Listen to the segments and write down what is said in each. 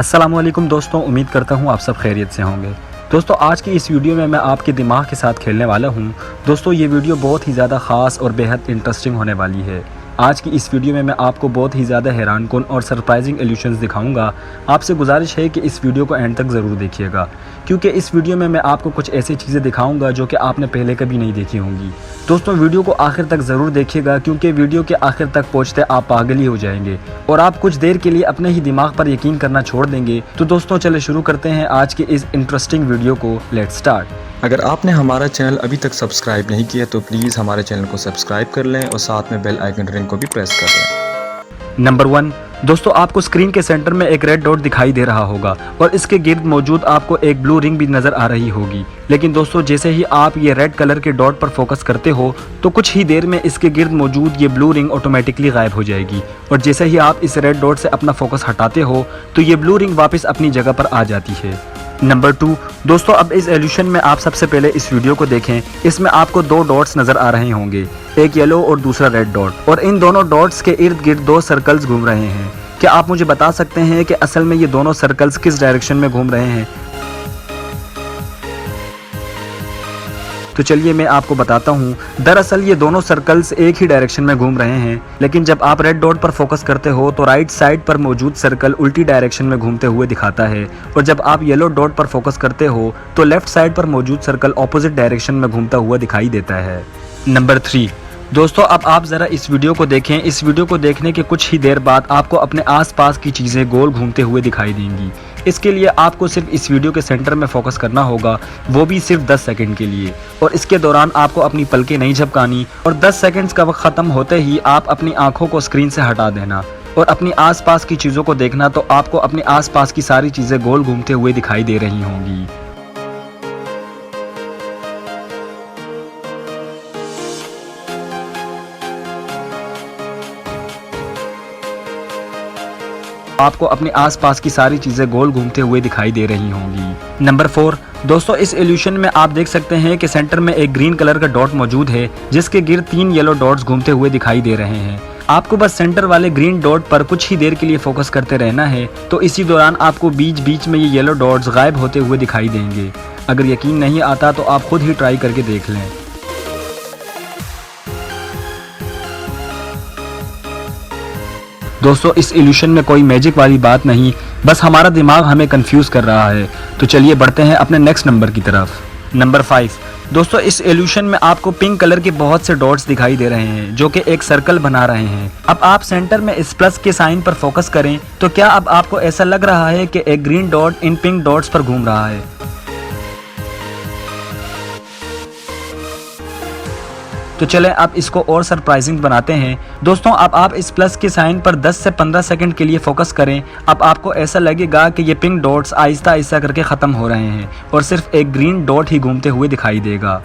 अस्सलामुअलैकुम दोस्तों, उम्मीद करता हूँ आप सब खैरियत से होंगे। दोस्तों आज की इस वीडियो में मैं आपके दिमाग के साथ खेलने वाला हूँ। दोस्तों ये वीडियो बहुत ही ज़्यादा ख़ास और बेहद इंटरेस्टिंग होने वाली है। आज की इस वीडियो में मैं आपको बहुत ही ज़्यादा हैरानकुन और सरप्राइजिंग इल्यूशंस दिखाऊंगा। आपसे गुजारिश है कि इस वीडियो को एंड तक ज़रूर देखिएगा, क्योंकि इस वीडियो में मैं आपको कुछ ऐसी चीज़ें दिखाऊंगा जो कि आपने पहले कभी नहीं देखी होंगी। दोस्तों वीडियो को आखिर तक ज़रूर देखिएगा, क्योंकि वीडियो के आखिर तक पहुँचते आप पागल ही हो जाएंगे और आप कुछ देर के लिए अपने ही दिमाग पर यकीन करना छोड़ देंगे। तो दोस्तों चले शुरू करते हैं आज के इस इंटरेस्टिंग वीडियो को। Let's start. अगर आपने हमारा चैनल अभी तक सब्सक्राइब नहीं किया तो प्लीज़ हमारे चैनल को सब्सक्राइब कर लें और साथ में बेल आइकन रिंग को भी प्रेस कर लें। नंबर 1, दोस्तों आपको स्क्रीन के सेंटर में एक रेड डॉट दिखाई दे रहा होगा और इसके गिर्द मौजूद आपको एक ब्लू रिंग भी नज़र आ रही होगी। लेकिन दोस्तों जैसे ही आप ये रेड कलर के डॉट पर फोकस करते हो तो कुछ ही देर में इसके गिर्द मौजूद ये ब्लू रिंग ऑटोमेटिकली गायब हो जाएगी और जैसे ही आप इस रेड डॉट से अपना फोकस हटाते हो तो ये ब्लू रिंग वापस अपनी जगह पर आ जाती है। नंबर 2, दोस्तों अब इस इल्यूशन में आप सबसे पहले इस वीडियो को देखें। इसमें आपको दो डॉट्स नज़र आ रहे होंगे, एक येलो और दूसरा रेड डॉट, और इन दोनों डॉट्स के इर्द गिर्द दो सर्कल्स घूम रहे हैं। क्या आप मुझे बता सकते हैं कि असल में ये दोनों सर्कल्स किस डायरेक्शन में घूम रहे हैं? तो चलिए मैं आपको बताता हूँ। दरअसल ये दोनों सर्कल्स एक ही डायरेक्शन में घूम रहे हैं, लेकिन जब आप रेड डॉट पर फोकस करते हो तो राइट साइड पर मौजूद सर्कल उल्टी डायरेक्शन में घूमते हुए दिखाता है और जब आप येलो डॉट पर फोकस करते हो तो लेफ्ट साइड पर मौजूद सर्कल ऑपोजिट डायरेक्शन में घूमता हुआ दिखाई देता है। नंबर 3, दोस्तों अब आप ज़रा इस वीडियो को देखें। इस वीडियो को देखने के कुछ ही देर बाद आपको अपने आसपास की चीज़ें गोल घूमते हुए दिखाई देंगी। इसके लिए आपको सिर्फ इस वीडियो के सेंटर में फोकस करना होगा, वो भी सिर्फ 10 सेकंड के लिए, और इसके दौरान आपको अपनी पलकें नहीं झपकानी और 10 सेकंड्स का वक्त ख़त्म होते ही आप अपनी आंखों को स्क्रीन से हटा देना और अपनी आसपास की चीज़ों को देखना। तो आपको अपने आसपास की सारी चीज़ें गोल घूमते हुए दिखाई दे रही होंगी। आपको अपने आसपास की सारी चीजें गोल घूमते हुए दिखाई दे रही होंगी। नंबर 4, दोस्तों इस इल्यूशन में आप देख सकते हैं कि सेंटर में एक ग्रीन कलर का डॉट मौजूद है जिसके गिर्द 3 येलो डॉट्स घूमते हुए दिखाई दे रहे हैं। आपको बस सेंटर वाले ग्रीन डॉट पर कुछ ही देर के लिए फोकस करते रहना है, तो इसी दौरान आपको बीच बीच में ये येलो डॉट्स गायब होते हुए दिखाई देंगे। अगर यकीन नहीं आता तो आप खुद ही ट्राई करके देख लें। दोस्तों इस इल्यूशन में कोई मैजिक वाली बात नहीं, बस हमारा दिमाग हमें कंफ्यूज कर रहा है। तो चलिए बढ़ते हैं अपने नेक्स्ट नंबर की तरफ। नंबर 5, दोस्तों इस इल्यूशन में आपको पिंक कलर के बहुत से डॉट्स दिखाई दे रहे हैं जो कि एक सर्कल बना रहे हैं। अब आप सेंटर में इस प्लस के साइन पर फोकस करें तो क्या अब आपको ऐसा लग रहा है कि एक green dot in pink dots पर घूम रहा है? तो चलें अब इसको और सरप्राइजिंग बनाते हैं। दोस्तों अब आप इस प्लस के साइन पर 10 से 15 सेकंड के लिए फोकस करें। अब आपको ऐसा लगेगा कि ये पिंक डॉट्स आहिस्ता आहिस्ता करके ख़त्म हो रहे हैं और सिर्फ एक ग्रीन डॉट ही घूमते हुए दिखाई देगा।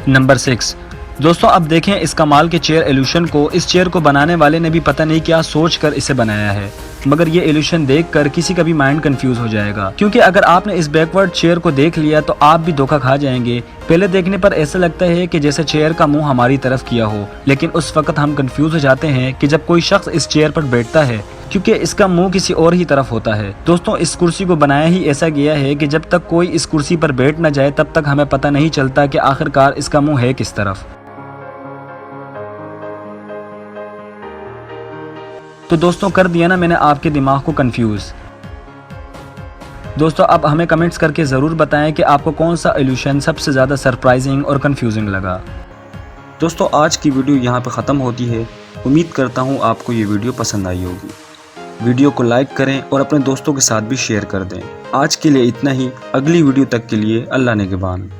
नंबर 6, दोस्तों अब देखें इस कमाल के चेयर इल्यूशन को। इस चेयर को बनाने वाले ने भी पता नहीं क्या सोचकर इसे बनाया है, मगर ये इल्यूशन देखकर किसी का भी माइंड कंफ्यूज हो जाएगा, क्योंकि अगर आपने इस बैकवर्ड चेयर को देख लिया तो आप भी धोखा खा जाएंगे। पहले देखने पर ऐसा लगता है कि जैसे चेयर का मुंह हमारी तरफ किया हो, लेकिन उस वक्त हम कंफ्यूज हो जाते हैं कि जब कोई शख्स इस चेयर पर बैठता है, क्योंकि इसका मुंह किसी और ही तरफ होता है। दोस्तों इस कुर्सी को बनाया ही ऐसा गया है कि जब तक कोई इस कुर्सी पर बैठ न जाए तब तक हमें पता नहीं चलता कि आखिरकार इसका मुंह है किस तरफ। तो दोस्तों कर दिया ना मैंने आपके दिमाग को कंफ्यूज। दोस्तों अब हमें कमेंट्स करके ज़रूर बताएं कि आपको कौन सा इल्यूशन सबसे ज़्यादा सरप्राइजिंग और कंफ्यूजिंग लगा। दोस्तों आज की वीडियो यहाँ पे ख़त्म होती है। उम्मीद करता हूँ आपको ये वीडियो पसंद आई होगी। वीडियो को लाइक करें और अपने दोस्तों के साथ भी शेयर कर दें। आज के लिए इतना ही। अगली वीडियो तक के लिए अल्लाह निगहबान।